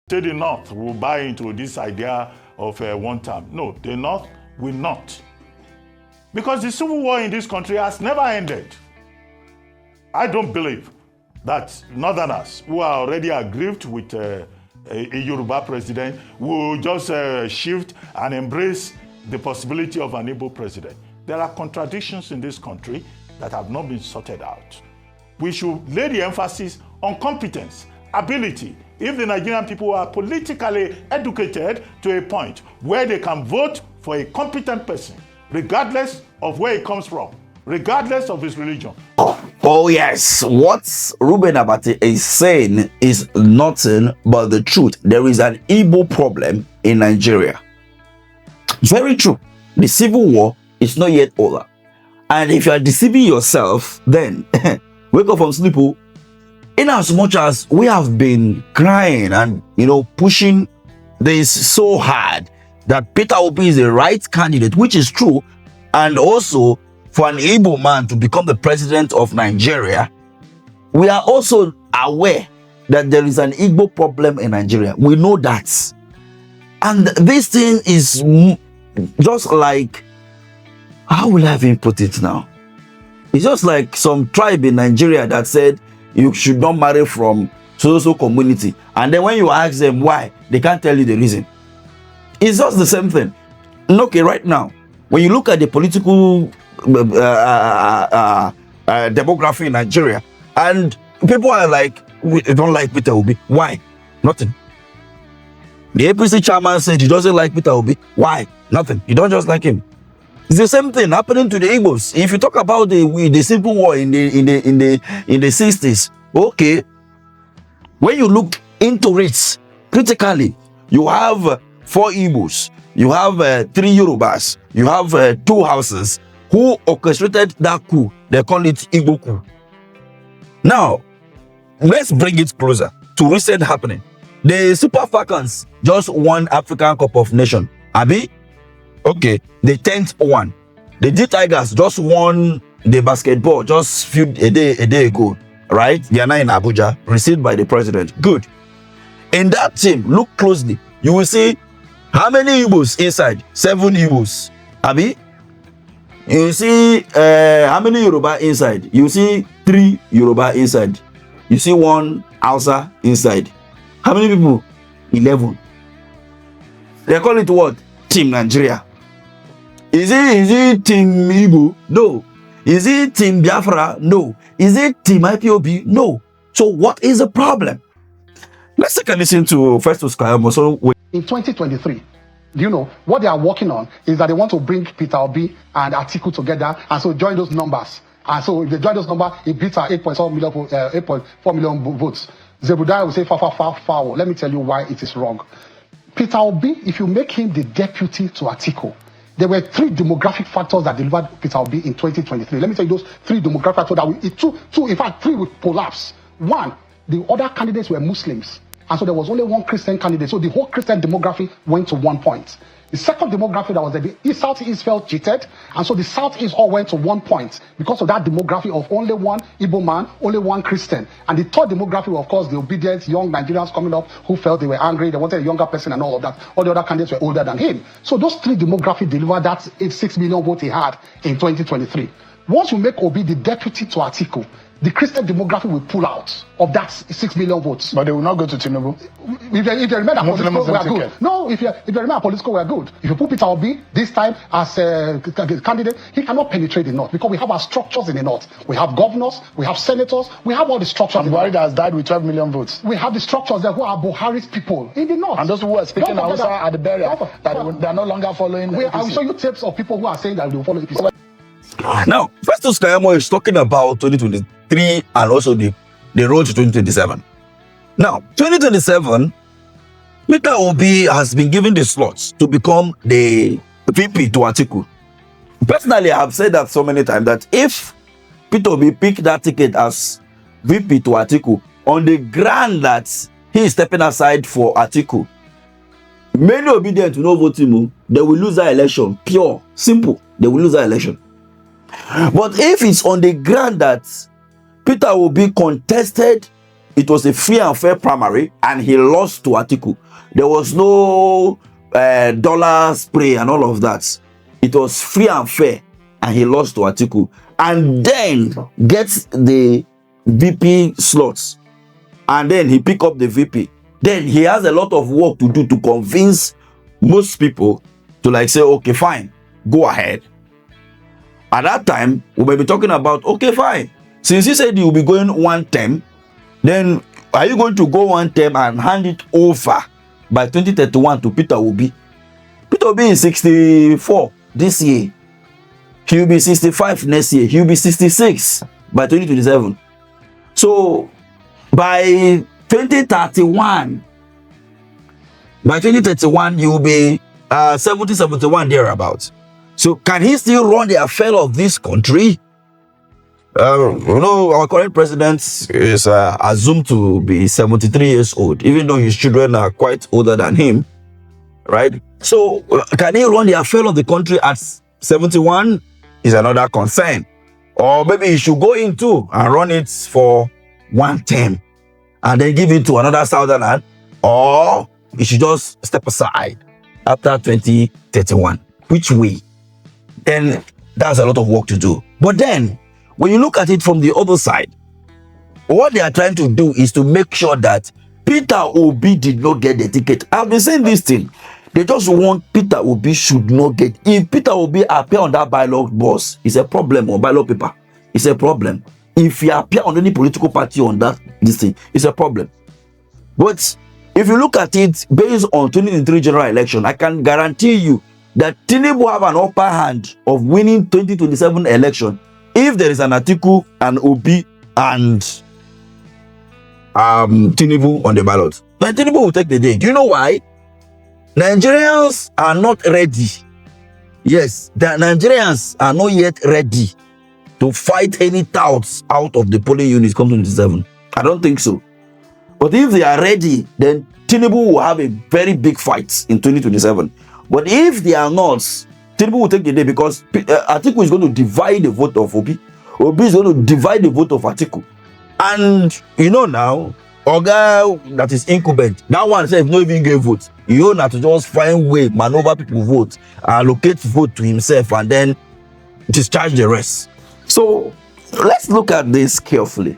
say the North will buy into this idea of one term. No, the North will not. Because the civil war in this country has never ended. I don't believe that Northerners who are already aggrieved with a Yoruba president will just shift and embrace the possibility of an Igbo president. There are contradictions in this country that have not been sorted out. We should lay the emphasis on competence, ability. If the Nigerian people are politically educated to a point where they can vote for a competent person, regardless of where he comes from, regardless of his religion. Oh yes, what Ruben Abati is saying is nothing but the truth. There is an Igbo problem in Nigeria. Very true. The civil war is not yet over. And if you are deceiving yourself, then wake up from sleep. In as much as we have been crying and pushing this so hard that Peter Obi is the right candidate, which is true, and also for an Igbo man to become the president of Nigeria, we are also aware that there is an Igbo problem in Nigeria. We know that. And this thing is just like, how will I even put it now? It's just like some tribe in Nigeria that said you should not marry from so community. And then when you ask them why, they can't tell you the reason. It's just the same thing. Okay, right now, when you look at the political demography in Nigeria, and people are like, we don't like Peter Obi. Why? Nothing. The APC chairman said he doesn't like Peter Obi. Why? Nothing. You don't just like him. It's the same thing happening to the Igbos. If you talk about the civil war in the 60s, okay, when you look into it critically, you have 4 Igbos, you have 3 Yorubas, you have 2 houses who orchestrated that coup. They call it Igbo coup. Now, let's bring it closer to recent happening. The Super Falcons just won African Cup of Nations. Abi? Okay, the 10th one. The D Tigers just won the basketball just a day ago, right? They are now in Abuja, received by the president. Good. In that team, look closely. You will see how many Igbos inside? 7 Igbos. Abi? You see how many Yoruba inside? You see 3 Yoruba inside. You see 1 Hausa inside. How many people? 11. They call it what? Team Nigeria. Is it Team Igbo? No. Is it Team Biafra? No. Is it Team IPOB? No. So what is the problem? Let's take a listen to Festus Keyamo. So in 2023, you know what they are working on is that they want to bring Peter Obi and Atiku together, and so join those numbers. And so if they join those numbers, it beats our 8.4 million votes. Zebudai will say far. Let me tell you why it is wrong. Peter Obi, if you make him the deputy to Atiku, there were 3 demographic factors that delivered Peter Obi in 2023. Let me tell you those 3 demographic factors that in fact 3 would collapse. 1, the other candidates were Muslims, and so there was only 1 Christian candidate. So the whole Christian demography went to 1 point. The second demography that was there, the Southeast felt cheated, and so the Southeast all went to 1 point because of that demography of only 1 Igbo man, only 1 Christian. And the third demography, of course, the obedient young Nigerians coming up who felt they were angry, they wanted a younger person and all of that. All the other candidates were older than him. So those 3 demography delivered that 6 million vote he had in 2023. Once you make Obi the deputy to Atiku, the Christian demography will pull out of that 6 million votes. But they will not go to Tinubu. If they remain a political, we are good. No, if they remain a political, we are good. If you put Peter Obi this time as a candidate, he cannot penetrate the North because we have our structures in the North. We have governors, we have senators, we have all the structures. And Buhari has died with 12 million votes. We have the structures there who are Buhari's people in the North. And those who are speaking Hausa at the barrier, they are no longer following. I will show you tapes of people who are saying that they will follow APC. Now, Festus Keyamo is talking about 2023 and also the road to 2027. Now, 2027, Peter Obi has been given the slots to become the VP to Atiku. Personally, I have said that so many times that if Peter Obi picked that ticket as VP to Atiku on the ground that he is stepping aside for Atiku, many obedient to no vote him, they will lose that election. Pure, simple, they will lose that election. But if it's on the ground that Peter Obi contested it was a free and fair primary, and he lost to Atiku. There was no dollar spray and all of that. It was free and fair, and he lost to Atiku, and then gets the VP slots, and then he pick up the VP. Then he has a lot of work to do to convince most people to like say, okay, fine, go ahead. At that time, we may be talking about, okay, fine, since he said you'll be going one term, then are you going to go one term and hand it over by 2031 to Peter Obi? Peter Obi is 64 this year. He'll be 65 next year. He'll be 66 by 2027. So by 2031, he will be 70, 71 thereabouts. So can he still run the affair of this country? Our current president is assumed to be 73 years old, even though his children are quite older than him, right? So can he run the affair of the country at 71 is another concern. Or maybe he should go into and run it for one term and then give it to another southerner, or he should just step aside after 2031. Which way? Then that's a lot of work to do. But then, when you look at it from the other side, what they are trying to do is to make sure that Peter Obi did not get the ticket. I've been saying this thing. They just want Peter Obi should not get. If Peter Obi appear on that ballot box, it's a problem, or ballot paper, it's a problem. If he appear on any political party on that this thing, it's a problem. But if you look at it based on 2023 general election, I can guarantee you that Tinubu have an upper hand of winning 2027 election if there is an Atiku, an Obi, and Tinubu on the ballot. But Tinubu will take the day. Do you know why? Nigerians are not ready. Yes, the Nigerians are not yet ready to fight any touts out of the polling units come 2027. I don't think so. But if they are ready, then Tinubu will have a very big fight in 2027. But if they are not, Tinubu will take the day, because Atiku is going to divide the vote of Obi. Obi is going to divide the vote of Atiku. And now, Oga that is incumbent, that one says no even get vote. You know to just find way, maneuver people vote, allocate vote to himself, and then discharge the rest. So let's look at this carefully.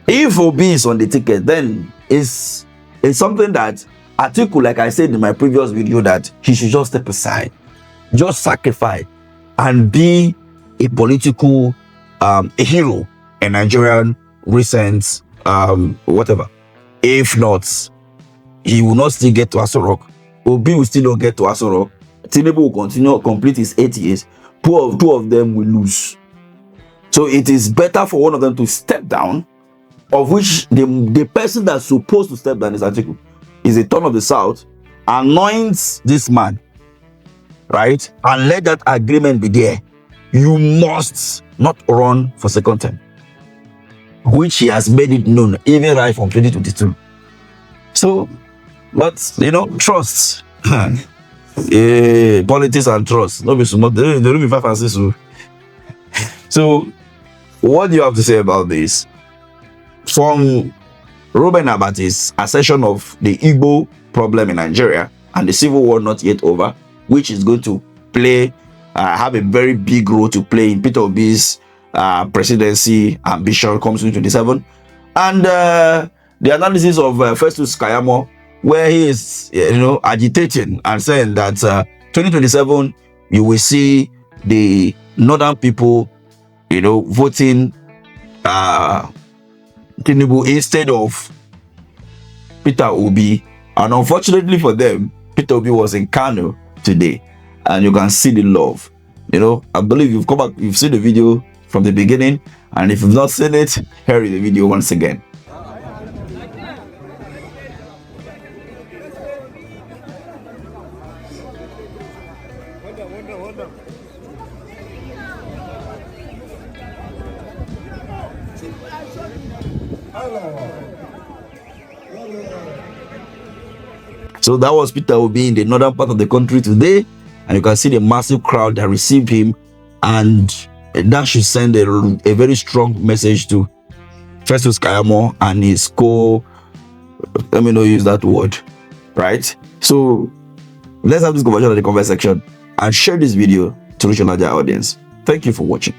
If Obi is on the ticket, then it's something that Atiku, like I said in my previous video, that he should just step aside, just sacrifice, and be a political a hero in Nigerian recent whatever. If not, he will not still get to Aso Rock. Obi will still not get to Aso Rock. Tinubu will continue, complete his 8 years. Two of them will lose. So it is better for one of them to step down, of which the person that's supposed to step down is Atiku. Is a turn of the South, anoints this man, right? And let that agreement be there. You must not run for second term, which he has made it known even right from 2022. So, but trust. Politics and trust. No be smart. They don't be 5 and 6. So, what do you have to say about this? From Ruben Abati's assertion of the Igbo problem in Nigeria and the civil war not yet over, which is going to have a very big role to play in Peter Obi's presidency ambition comes in 2027, and the analysis of Festus Keyamo, where he is agitating and saying that 2027 you will see the northern people voting Tinubu instead of Peter Obi. And unfortunately for them, Peter Obi was in Kano today, and you can see the love. I believe you've come back, you've seen the video from the beginning, and if you've not seen it, here is the video once again. So that was Peter Obi in the northern part of the country today, and you can see the massive crowd that received him, and that should send a very strong message to Festus Keyamo and his let me not use that word, right? So let's have this conversation in the comment section and share this video to reach a larger audience. Thank you for watching.